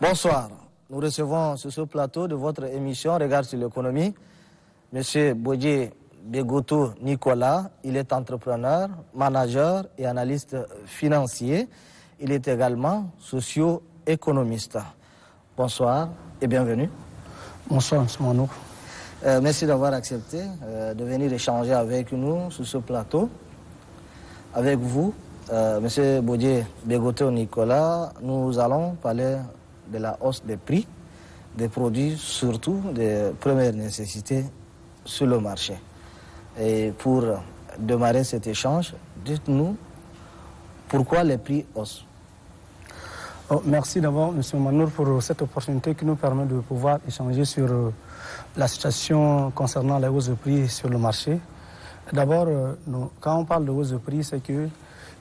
Bonsoir. Nous recevons sur ce plateau de votre émission Regard sur l'économie M. Bodje Begoto Nicolas. Il est entrepreneur, manager et analyste financier. Il est également socio-économiste. Bonsoir et bienvenue. Bonsoir, M. Manour. Merci d'avoir accepté de venir échanger avec nous sur ce plateau. Avec vous, M. Bodje Begoto Nicolas, nous allons parler de la hausse des prix des produits, surtout des premières nécessités sur le marché. Et pour démarrer cet échange, dites-nous pourquoi les prix haussent. Merci d'abord, M. Manour, pour cette opportunité qui nous permet de pouvoir échanger sur la situation concernant les hausses de prix sur le marché. D'abord, quand on parle de hausse de prix, c'est qu'il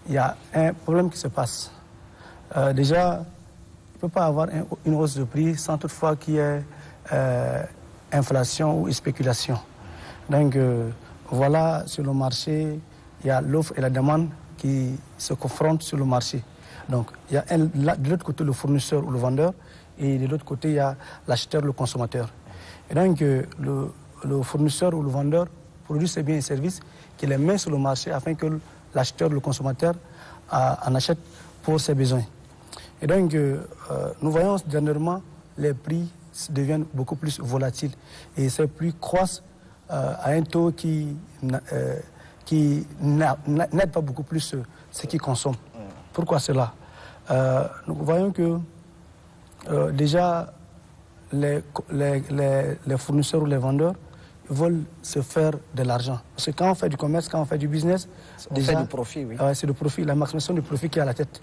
y a un problème qui se passe. Déjà, il ne peut pas avoir une hausse de prix sans toutefois qu'il y ait inflation ou spéculation. Donc voilà, sur le marché, il y a l'offre et la demande qui se confrontent sur le marché. Donc il y a de l'autre côté le fournisseur ou le vendeur et de l'autre côté il y a l'acheteur, le consommateur. Et donc le fournisseur ou le vendeur produit ses biens et services qu'il les met sur le marché afin que l'acheteur, le consommateur en achète pour ses besoins. Et donc, nous voyons dernièrement les prix deviennent beaucoup plus volatiles et ces prix croissent à un taux qui n'aide pas beaucoup plus ceux qui consomment. Pourquoi cela? Nous voyons que déjà les fournisseurs ou les vendeurs veulent se faire de l'argent. Parce que quand on fait du commerce, quand on fait du business, on fait du profit, oui. C'est le profit, la maximisation du profit qui est à la tête.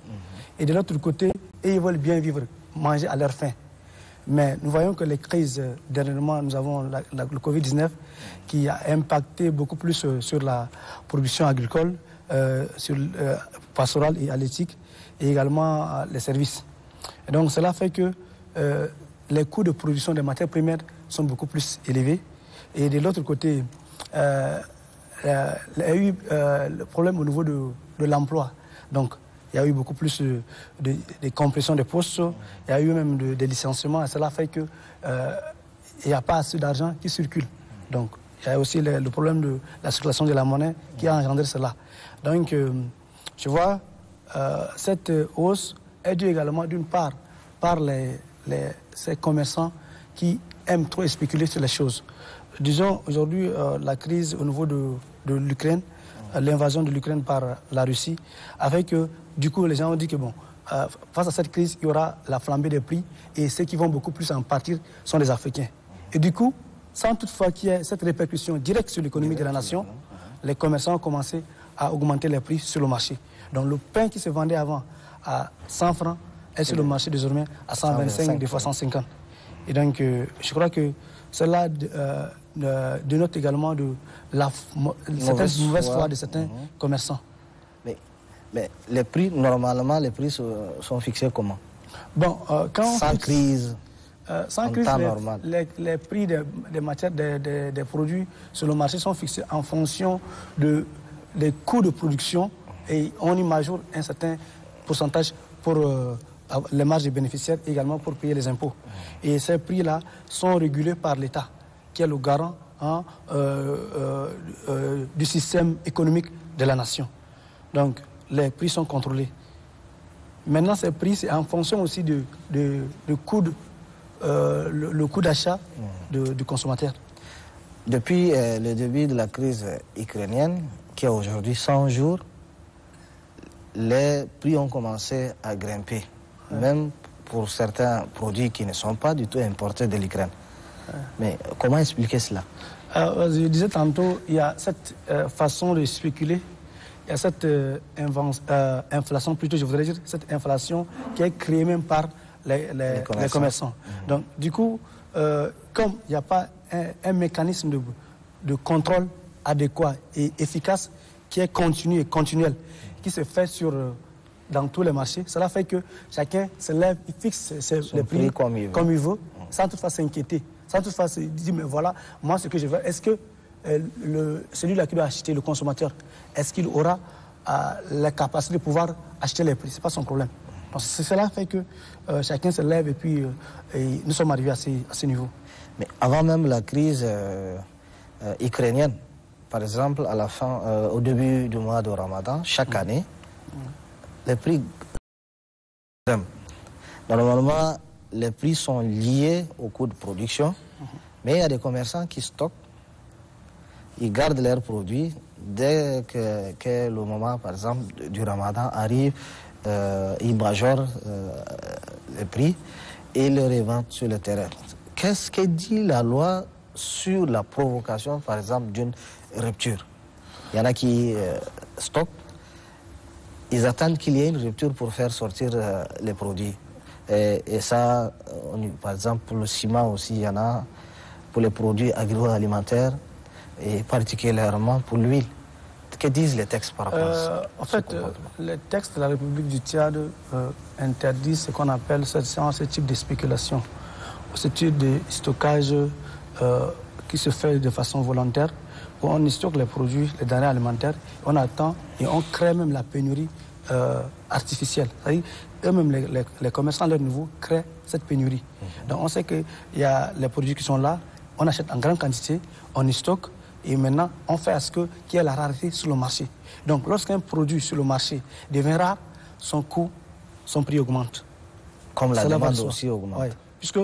Et de l'autre côté, ils veulent bien vivre, manger à leur faim. Mais nous voyons que les crises, dernièrement, nous avons le Covid-19 qui a impacté beaucoup plus sur la production agricole, sur pastorale et halieutique, et également les services. Et donc cela fait que les coûts de production des matières premières sont beaucoup plus élevés. Et de l'autre côté, il y a eu le problème au niveau de l'emploi. Donc, il y a eu beaucoup plus de compression des postes, il y a eu même des licenciements, et cela fait qu'il n'y a pas assez d'argent qui circule. Donc, il y a aussi le problème de la circulation de la monnaie qui a engendré cela. Donc, je vois, cette hausse est due également d'une part par ces commerçants qui aiment trop spéculer sur les choses. Disons, aujourd'hui, la crise au niveau de l'Ukraine, l'invasion de l'Ukraine par la Russie, avec que, du coup, les gens ont dit que, bon, face à cette crise, il y aura la flambée des prix et ceux qui vont beaucoup plus en partir sont les Africains. Et du coup, sans toutefois qu'il y ait cette répercussion directe sur l'économie de la nation, les commerçants ont commencé à augmenter les prix sur le marché. Donc le pain qui se vendait avant à 100 francs est sur le marché désormais à 125, des fois 150. Et donc, je crois que cela dénote également de certaines mauvaises foi de certains commerçants. Mais les prix, normalement, les prix sont fixés comment? Bon, sans crise, sans crise, les prix des matières, des produits sur le marché sont fixés en fonction des coûts de production et on y majoure un certain pourcentage pour les marges des bénéficiaires et également pour payer les impôts. Et ces prix-là sont régulés par l'État, qui est le garant du système économique de la nation. Donc, les prix sont contrôlés. Maintenant, ces prix, c'est en fonction aussi le coût d'achat du consommateur. Depuis le début de la crise ukrainienne, qui est aujourd'hui 100 jours, les prix ont commencé à grimper, même pour certains produits qui ne sont pas du tout importés de l'Ukraine. Mais comment expliquer cela? Je disais tantôt, il y a cette façon de spéculer, il y a cette inflation, plutôt je voudrais dire, cette inflation qui est créée même par les commerçants. Donc du coup, comme il n'y a pas un mécanisme de contrôle adéquat et efficace qui est continu et continuel, qui se fait dans tous les marchés, cela fait que chacun se lève, il fixe les prix comme il veut, sans toutefois s'inquiéter, sans toutefois se dire, mais voilà, moi ce que je veux, est-ce que celui-là qui doit acheter, le consommateur, est-ce qu'il aura la capacité de pouvoir acheter les prix? Ce n'est pas son problème. Cela fait que chacun se lève et puis nous sommes arrivés à ce niveau. Mais avant même la crise ukrainienne, par exemple, à la fin, au début du mois de Ramadan, chaque année, les prix... Normalement, les prix sont liés au coût de production, mais il y a des commerçants qui stockent, ils gardent leurs produits. Dès que le moment, par exemple, du Ramadan arrive, ils majorent les prix et les revendent sur le terrain. Qu'est-ce que dit la loi sur la provocation, par exemple, d'une rupture? Il y en a qui stockent, ils attendent qu'il y ait une rupture pour faire sortir les produits. Et ça, par exemple, pour le ciment aussi, il y en a, pour les produits agroalimentaires et particulièrement pour l'huile. Que disent les textes par rapport à ça? En fait, les textes de la République du Tchad interdisent ce qu'on appelle ce type de spéculation, ce type de stockage qui se fait de façon volontaire, où on stocke les produits, les denrées alimentaires, on attend et on crée même la pénurie artificielle. C'est-à-dire, eux-mêmes, les commerçants à leur niveau, créent cette pénurie. Donc on sait qu'il y a les produits qui sont là, on achète en grande quantité, on y stocke, et maintenant on fait à ce qu'il y ait la rareté sur le marché. Donc lorsqu'un produit sur le marché devient rare, son coût, son prix augmente. Comme la demande aussi augmente. Oui, puisque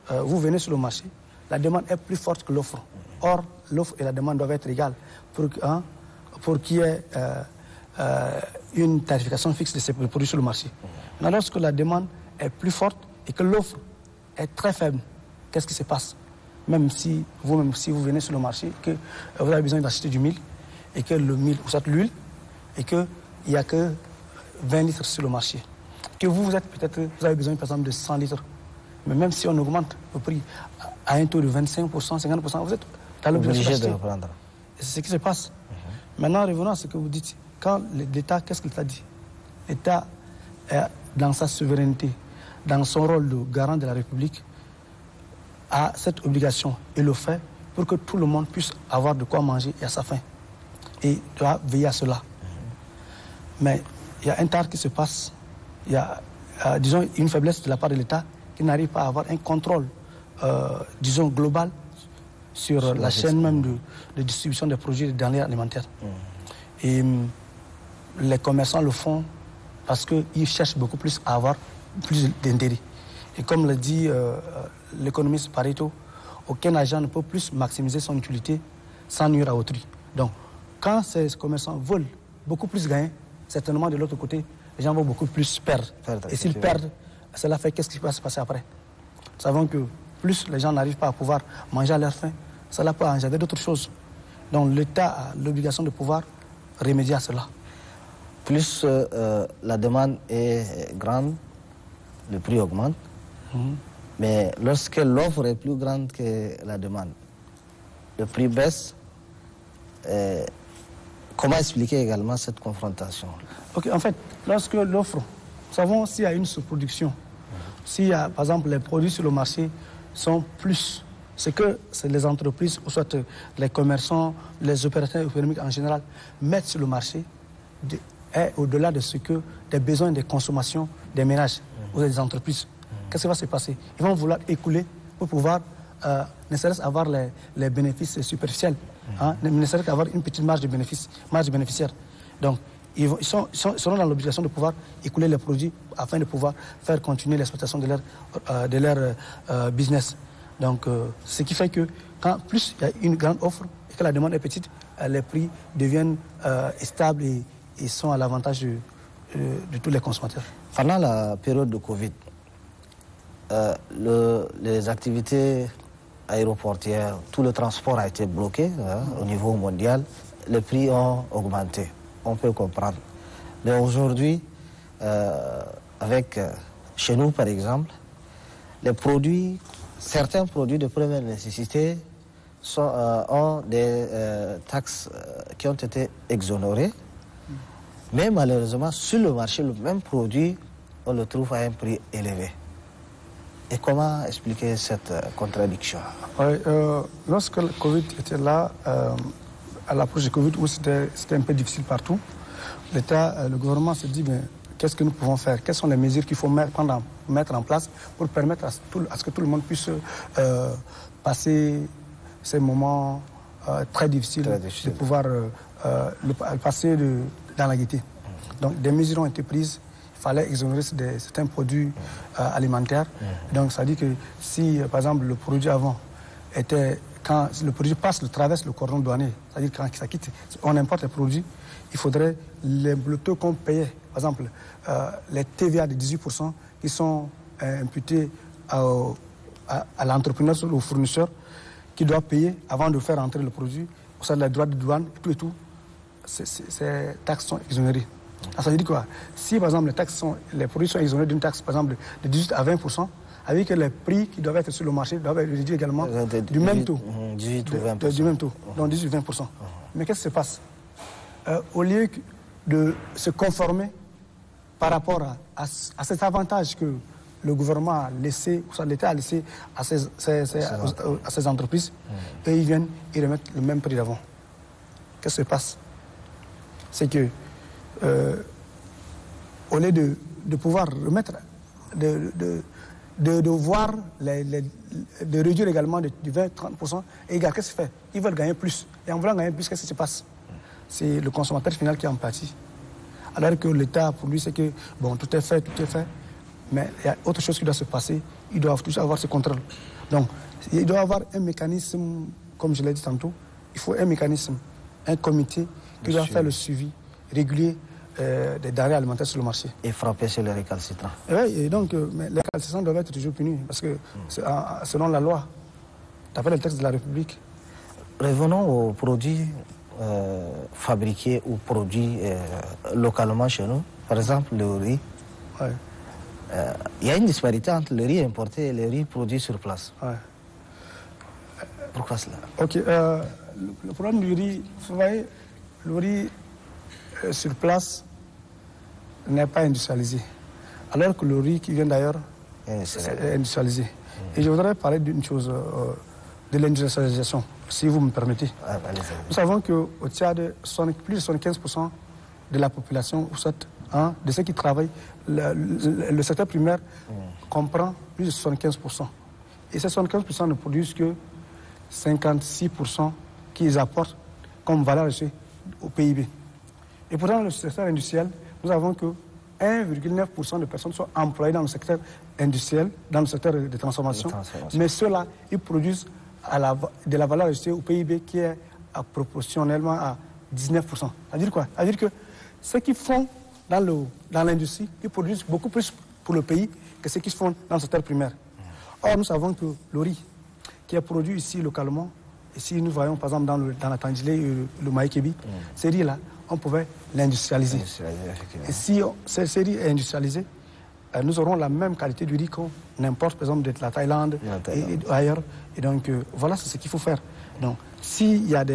vous venez sur le marché, la demande est plus forte que l'offre. Or, l'offre et la demande doivent être égales pour qu'il y ait une tarification fixe de ces produits sur le marché. Mais lorsque la demande est plus forte et que l'offre est très faible, qu'est-ce qui se passe? Même si vous venez sur le marché, que vous avez besoin d'acheter du mil, et que le mil, ou soit l'huile, et qu'il n'y a que 20 litres sur le marché. Que vous avez besoin par exemple de 100 litres. Mais même si on augmente le prix à un taux de 25%, 50%, vous êtes dans l'obligation d'acheter. C'est ce qui se passe. Maintenant, revenons à ce que vous dites. Quand l'État, qu'est-ce qu'il t'a dit? L'État, dans sa souveraineté, dans son rôle de garant de la République, a cette obligation et le fait pour que tout le monde puisse avoir de quoi manger et à sa faim. Et doit veiller à cela. Mais il y a un tard qui se passe. Il y a, disons, une faiblesse de la part de l'État qui n'arrive pas à avoir un contrôle, disons, global sur la chaîne même de distribution des produits de denrées alimentaires. Et les commerçants le font parce qu'ils cherchent beaucoup plus à avoir plus d'intérêt. Et comme le dit l'économiste Pareto, aucun agent ne peut plus maximiser son utilité sans nuire à autrui. Donc, quand ces commerçants veulent beaucoup plus gagner, certainement de l'autre côté, les gens vont beaucoup plus perdre. Et s'ils perdent, cela fait qu'est-ce qui va se passer après? Nous savons que plus les gens n'arrivent pas à pouvoir manger à leur faim, cela peut engendrer d'autres choses. Donc l'État a l'obligation de pouvoir remédier à cela. Plus la demande est grande, le prix augmente. Mais lorsque l'offre est plus grande que la demande, le prix baisse. Comment expliquer également cette confrontation? Ok, en fait, lorsque l'offre, nous savons s'il y a une sous-production, s'il y a, par exemple, les produits sur le marché sont plus, c'est que les entreprises, ou soit les commerçants, les opérateurs économiques en général, mettent sur le marché est au-delà de ce que des besoins de consommation des ménages ou des entreprises. Qu'est-ce qui va se passer? Ils vont vouloir écouler pour pouvoir ne serait-ce avoir les bénéfices superficiels, ne serait-ce qu'avoir une petite marge de bénéficiaire. Donc, ils seront dans l'obligation de pouvoir écouler les produits afin de pouvoir faire continuer l'exploitation de leur business. Donc, ce qui fait que quand plus il y a une grande offre et que la demande est petite, les prix deviennent stables et sont à l'avantage de tous les consommateurs. Pendant la période de Covid, les activités aéroportières, tout le transport a été bloqué au niveau mondial. Les prix ont augmenté, on peut comprendre. Mais aujourd'hui, chez nous par exemple, certains produits de première nécessité ont des taxes qui ont été exonérées. Mais malheureusement, sur le marché, le même produit, on le trouve à un prix élevé. Et comment expliquer cette contradiction? Lorsque le Covid était là, à l'approche du Covid, où c'était un peu difficile partout, le gouvernement se dit, qu'est-ce que nous pouvons faire? Quelles sont les mesures qu'il faut mettre en place pour permettre à ce que tout le monde puisse passer ces moments très difficiles, de pouvoir passer dans la gaieté. Donc des mesures ont été prises. Il fallait exonérer certains produits alimentaires. Donc ça dit que si, par exemple, le produit avant était... Quand le produit traverse le cordon douanier, c'est-à-dire quand ça quitte, on importe les produits, il faudrait le taux qu'on payait, par exemple, les TVA de 18% qui sont imputés à l'entrepreneur ou au fournisseur qui doit payer avant de faire entrer le produit, au sein de la droit de douane, tout, ces taxes sont exonérées. Alors, ça veut dire quoi? Si, par exemple, les produits sont exonérés d'une taxe, par exemple, de 18 à 20%, avec que les prix qui doivent être sur le marché doivent être réduits également du même taux. 18 ou 20%. Du même taux, donc 18-20%. Mais qu'est-ce qui se passe? Au lieu de se conformer par rapport à cet avantage que le gouvernement a laissé, ou l'État a laissé à ces entreprises, et ils viennent, ils remettent le même prix d'avant. Qu'est-ce qui se passe? C'est que, au lieu de pouvoir remettre, de voir, de réduire également du 20-30%, et qu'est-ce qu'ils font? Ils veulent gagner plus. Et en voulant gagner plus, qu'est-ce qui se passe? C'est le consommateur final qui en pâtit. Alors que l'État, pour lui, c'est que, bon, tout est fait, mais il y a autre chose qui doit se passer. Ils doivent tous avoir ce contrôle. Donc, il doit y avoir un mécanisme, comme je l'ai dit tantôt, il faut un mécanisme, un comité qui doit faire le suivi régulier des denrées alimentaires sur le marché. Et frapper sur les récalcitrants. Oui, et donc, mais les récalcitrants doivent être toujours punis, parce que selon la loi, d'après le texte de la République. Revenons aux produits fabriqués ou produits localement chez nous. Par exemple, le riz. Ouais. Il y a une disparité entre le riz importé et le riz produit sur place. Ouais. Pourquoi cela? Ok, le problème du riz, vous voyez, le riz sur place n'est pas industrialisé, alors que le riz qui vient d'ailleurs est industrialisé. Et je voudrais parler d'une chose, de l'industrialisation, si vous me permettez. Nous savons qu'au Tchad, plus de 75% de la population, de ceux qui travaillent, le secteur primaire comprend plus de 75%. Et ces 75% ne produisent que 56% qu'ils apportent comme valeur ajoutée au PIB. Et pourtant, le secteur industriel, nous avons que 1,9% de personnes sont employées dans le secteur industriel, dans le secteur de transformation. Mais ceux-là, ils produisent de la valeur ajoutée au PIB qui est proportionnellement à 19%. Ça veut dire quoi? Ça veut dire que ceux qui font dans l'industrie, ils produisent beaucoup plus pour le pays que ceux qui font dans le secteur primaire. Or, nous savons que le riz, qui est produit ici localement, ici nous voyons par exemple dans la Tandjilé et le Maïkébi, ces riz-là, on pouvait l'industrialiser. Et si ce riz est industrialisé, nous aurons la même qualité du riz qu'on importe, par exemple, de la Thaïlande et ailleurs. Et donc, voilà, c'est ce qu'il faut faire. Donc, s'il y a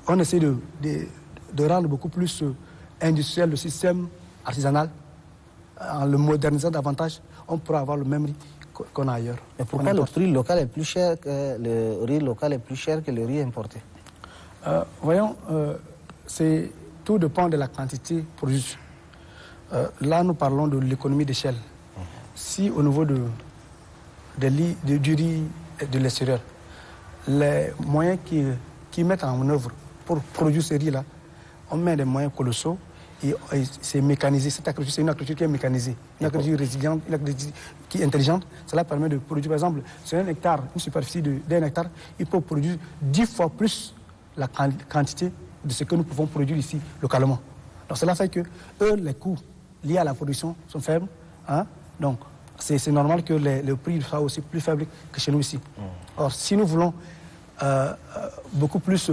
on essaie de rendre beaucoup plus industriel le système artisanal, en le modernisant davantage, on pourra avoir le même riz qu'on a ailleurs. Et pourquoi le riz local est plus cher que le riz local est plus cher que le riz importé? Voyons, tout dépend de la quantité produite. Là, nous parlons de l'économie d'échelle. Si au niveau du riz de l'extérieur, les moyens qui mettent en œuvre pour produire ce riz-là, on met des moyens colossaux et c'est mécanisé. Cette agriculture, c'est une agriculture qui est mécanisée, une agriculture résiliente, une agriculture qui est intelligente. Cela permet de produire, par exemple, sur un hectare, une superficie d'un hectare, il peut produire 10 fois plus la quantité de ce que nous pouvons produire ici localement. Donc cela fait que eux, les coûts liés à la production sont faibles. Hein? Donc c'est normal que le prix soit aussi plus faible que chez nous ici. Or, si nous voulons beaucoup plus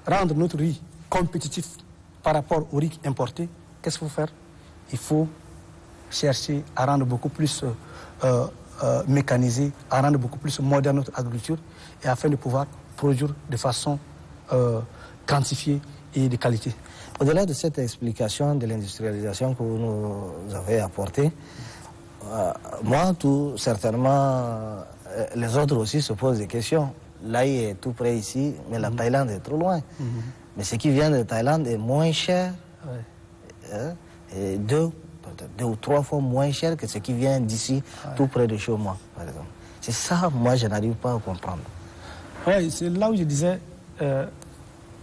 rendre notre riz compétitif par rapport au riz importé, qu'est-ce qu'il faut faire? Il faut chercher à rendre beaucoup plus mécanisé, à rendre beaucoup plus moderne notre agriculture, et afin de pouvoir produire de façon quantifiée et de qualité. Au-delà de cette explication de l'industrialisation que vous nous avez apportée, moi, tout certainement, les autres aussi se posent des questions. L'ail est tout près ici, mais la Thaïlande est trop loin. Mais ce qui vient de Thaïlande est moins cher. 2 ou 3 fois moins cher que ce qui vient d'ici, tout près de chez moi, par exemple. C'est ça, moi, je n'arrive pas à comprendre. Oui, c'est là où je disais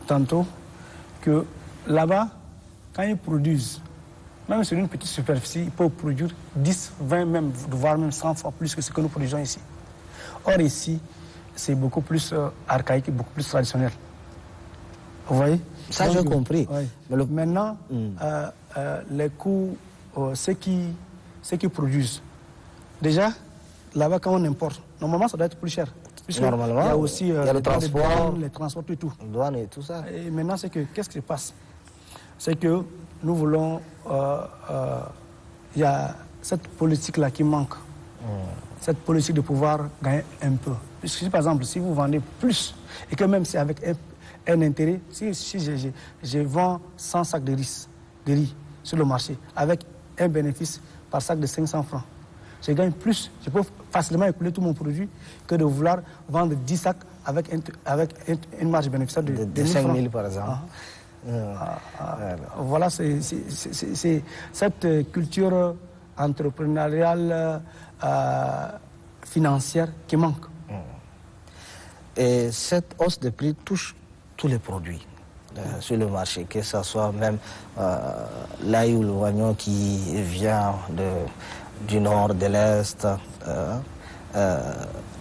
tantôt que là-bas, quand ils produisent, même sur une petite superficie, ils peuvent produire 10, 20, même, voire même 100 fois plus que ce que nous produisons ici. Or, ici, c'est beaucoup plus archaïque et beaucoup plus traditionnel. Vous voyez? Ça, j'ai compris. Ouais. Mais maintenant, les coûts, ceux qui produisent, déjà, là-bas, quand on importe, normalement, ça doit être plus cher. Normalement, il y a aussi il y a le transport, les transports et tout. Douane et tout ça. Et maintenant, qu'est-ce qui se passe? C'est que nous voulons... il y a cette politique-là qui manque. Cette politique de pouvoir gagner un peu. Puisque, par exemple, si vous vendez plus, et que même c'est avec un intérêt, si je vends 100 sacs de riz sur le marché, avec un bénéfice par sac de 500 francs, je gagne plus, je peux facilement écouler tout mon produit que de vouloir vendre 10 sacs avec une marge bénéficiaire de 5 000 francs. par exemple. Voilà, c'est cette culture entrepreneuriale financière qui manque. Et cette hausse de prix touche tous les produits sur le marché, que ce soit même l'ail ou l'oignon qui vient du nord, de l'est,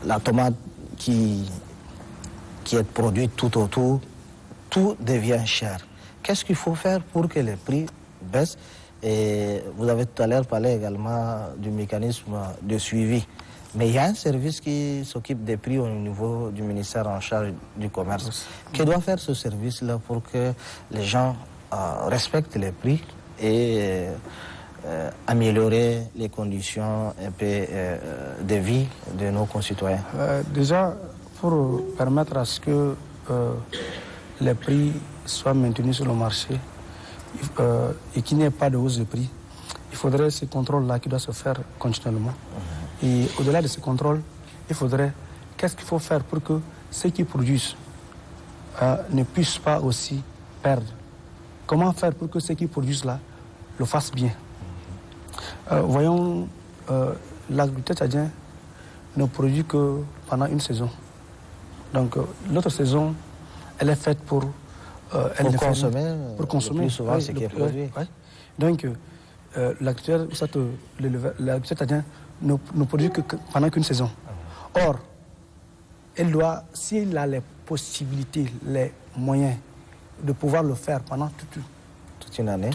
la tomate qui est produite tout autour, tout devient cher. Qu'est-ce qu'il faut faire pour que les prix baissent? Et vous avez tout à l'heure parlé également du mécanisme de suivi. Mais il y a un service qui s'occupe des prix au niveau du ministère en charge du commerce. Qui doit faire ce service-là pour que les gens respectent les prix et améliorer les conditions un peu, de vie de nos concitoyens? Déjà, pour permettre à ce que les prix soient maintenus sur le marché et qu'il n'y ait pas de hausse de prix, il faudrait ce contrôle-là qui doit se faire continuellement. Et au-delà de ce contrôle, il faudrait, qu'est-ce qu'il faut faire pour que ceux qui produisent ne puissent pas aussi perdre? Comment faire pour que ceux qui produisent là le fassent bien? Voyons, l'agriculteur tchadien ne produit que pendant une saison. Donc l'autre saison, elle est faite pour consommer. Pour consommer. Le plus souvent, ce qui est produit. Donc l'agriculteur tchadien ne produit que pendant qu'une saison. Or, elle doit, s'il a les possibilités, les moyens de pouvoir le faire pendant toute une année,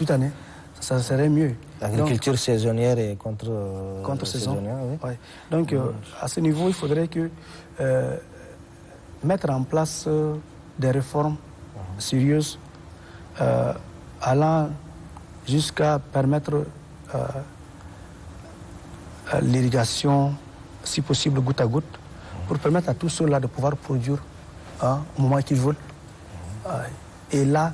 ça serait mieux. L'agriculture saisonnière et contre saison. Oui. Ouais. Donc, à ce niveau, il faudrait que mettre en place des réformes sérieuses allant jusqu'à permettre l'irrigation, si possible goutte à goutte, pour permettre à tous ceux-là de pouvoir produire au moment qu'ils veulent. Et là,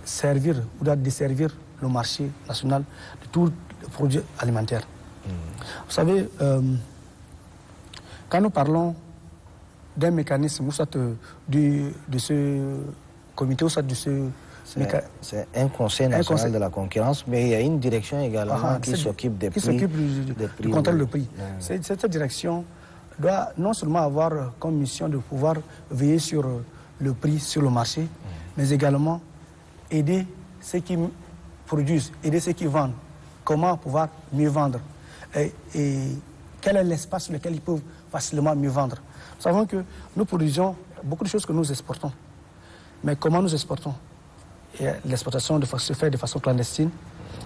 servir ou desservir le marché national de tous les produits alimentaires. Vous savez, quand nous parlons d'un mécanisme, ou soit de ce comité, ou soit de ce... C'est un conseil national de la concurrence, mais il y a une direction également qui s'occupe des prix. Qui s'occupe du contrôle de prix. Cette direction doit non seulement avoir comme mission de pouvoir veiller sur le prix sur le marché, mais également aider ceux qui produisent, aider ceux qui vendent. Comment pouvoir mieux vendre et quel est l'espace sur lequel ils peuvent facilement mieux vendre. Nous savons que nous produisons beaucoup de choses que nous exportons. Mais comment nous exportons? L'exportation se fait de façon clandestine.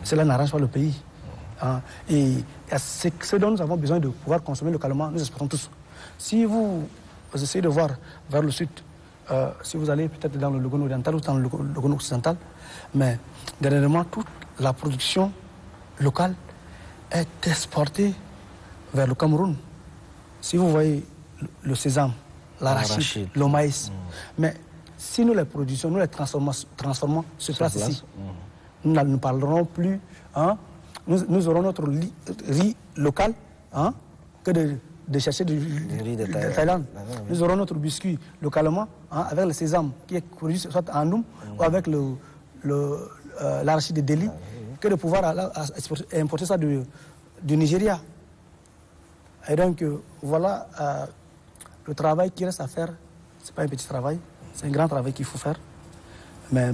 Cela n'arrange pas le pays. Et ce dont nous avons besoin de pouvoir consommer localement, nous exportons tous. Si vous essayez de voir vers le sud, si vous allez peut-être dans le Logone oriental ou dans le Logone occidental, mais dernièrement, toute la production locale est exportée vers le Cameroun. Si vous voyez le sésame, l'arachide, le maïs, mais si nous les produisons, nous les transformons sur place ici, nous ne parlerons plus, nous aurons notre riz local que de chercher du riz de Thaïlande. Nous aurons notre biscuit localement avec le sésame qui est produit soit en Noum ou avec l'arachide de Delhi. que de pouvoir importer ça du Nigeria. Et donc, voilà le travail qui reste à faire. Ce n'est pas un petit travail, c'est un grand travail qu'il faut faire. Mais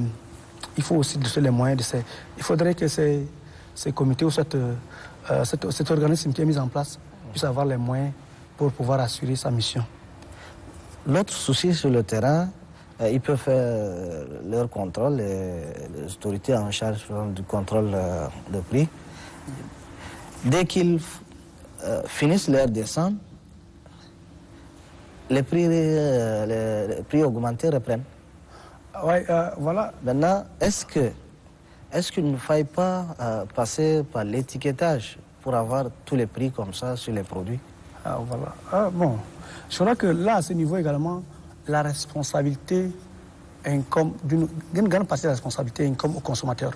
il faut aussi donner les moyens. Il faudrait que ces comités ou cet organisme qui est mis en place puisse avoir les moyens pour pouvoir assurer sa mission. L'autre souci sur le terrain, ils peuvent faire leur contrôle, les autorités en charge du contrôle de prix. Dès qu'ils finissent leur descente, les prix augmentés reprennent. Oui, voilà. Maintenant, est-ce qu'il ne faille pas passer par l'étiquetage pour avoir tous les prix comme ça sur les produits? Voilà. Bon, je crois que là, à ce niveau également, la responsabilité incombe, d'une grande partie de la responsabilité incombe aux consommateurs.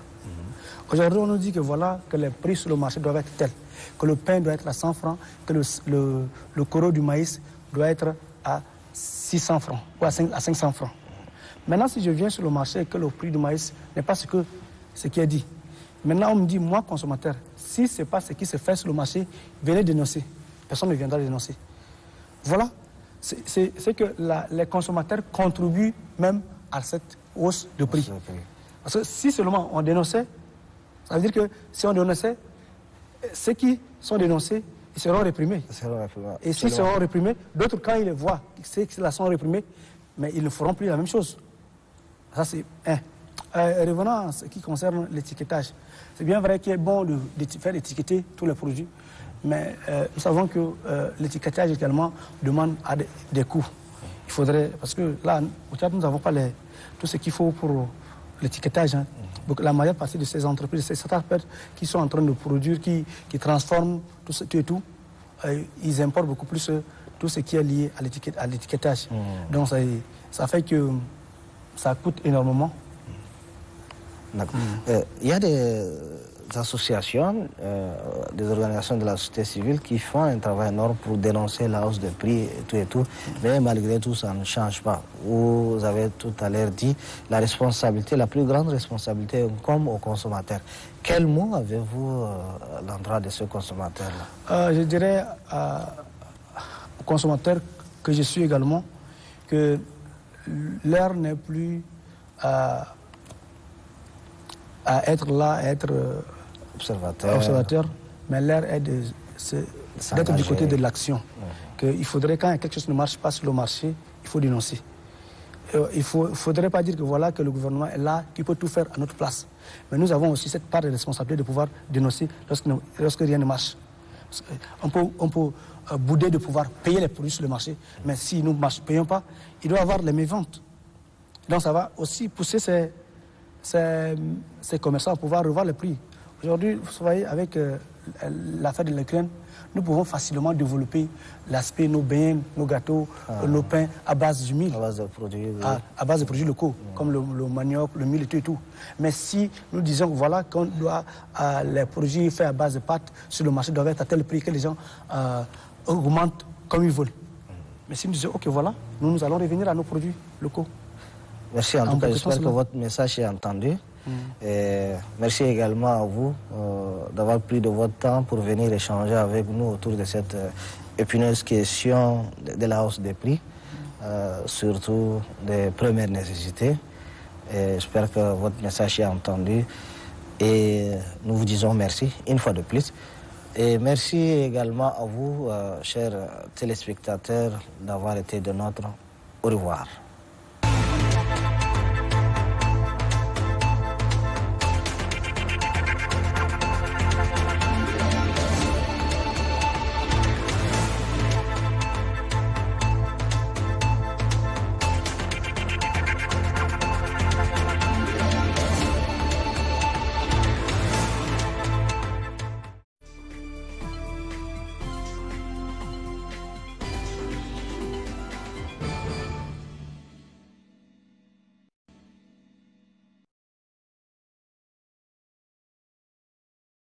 Aujourd'hui, on nous dit que voilà, que les prix sur le marché doivent être tels, que le pain doit être à 100 francs, que le coro du maïs doit être à 600 francs ou à 500 francs. Maintenant, si je viens sur le marché et que le prix du maïs n'est pas ce qui est dit, maintenant on me dit, moi, consommateur, si ce n'est pas ce qui se fait sur le marché, venez dénoncer. Personne ne viendra dénoncer. Voilà. C'est que les consommateurs contribuent même à cette hausse de prix. Parce que si seulement on dénonçait, ça veut dire que si on dénonçait, ceux qui sont dénoncés, ils seront réprimés. Et s'ils seront réprimés, d'autres, quand ils les voient, ceux qui sont réprimés, mais ils ne feront plus la même chose. Ça, c'est un. Revenant à ce qui concerne l'étiquetage, c'est bien vrai qu'il est bon de faire étiqueter tous les produits, mais nous savons que l'étiquetage également demande des coûts. Il faudrait, parce que là, au Tchad, nous n'avons pas tout ce qu'il faut pour l'étiquetage. Hein. Donc la majeure partie de ces entreprises, ces startups qui sont en train de produire, qui transforment tout et tout, ils importent beaucoup plus tout ce qui est lié à l'étiquetage. Donc ça fait que ça coûte énormément. D'accord. Il y a des associations, des organisations de la société civile qui font un travail énorme pour dénoncer la hausse des prix et tout, mais malgré tout, ça ne change pas. Vous avez tout à l'heure dit la responsabilité, la plus grande responsabilité comme aux consommateurs. Quel mot avez-vous à l'endroit de ce consommateur-là? Je dirais aux consommateurs que je suis également que l'heure n'est plus à être là, à être observateur, mais l'heure est d'être du côté de l'action. Il faudrait, quand quelque chose ne marche pas sur le marché, il faut dénoncer. Il ne faudrait pas dire que voilà que le gouvernement est là, qui peut tout faire à notre place. Mais nous avons aussi cette part de responsabilité de pouvoir dénoncer lorsque rien ne marche. On peut bouder de pouvoir payer les produits sur le marché, mais si nous ne payons pas, il doit y avoir les méventes. Donc ça va aussi pousser ces commerçants à pouvoir revoir les prix. Aujourd'hui, vous voyez, avec l'affaire de l'Ukraine, nous pouvons facilement développer l'aspect nos bains, nos gâteaux, nos pains à base d'huile. À base de produits locaux, comme le manioc, le mil et tout. Mais si nous disons voilà, qu'on doit les produits faits à base de pâtes sur le marché doivent être à tel prix que les gens augmentent comme ils veulent. Mais si nous disons ok voilà, nous allons revenir à nos produits locaux. Merci en tout cas, j'espère que votre message est entendu. Et merci également à vous d'avoir pris de votre temps pour venir échanger avec nous autour de cette épineuse question de la hausse des prix, surtout des premières nécessités. J'espère que votre message est entendu et nous vous disons merci une fois de plus. Et merci également à vous, chers téléspectateurs, d'avoir été de notre au revoir.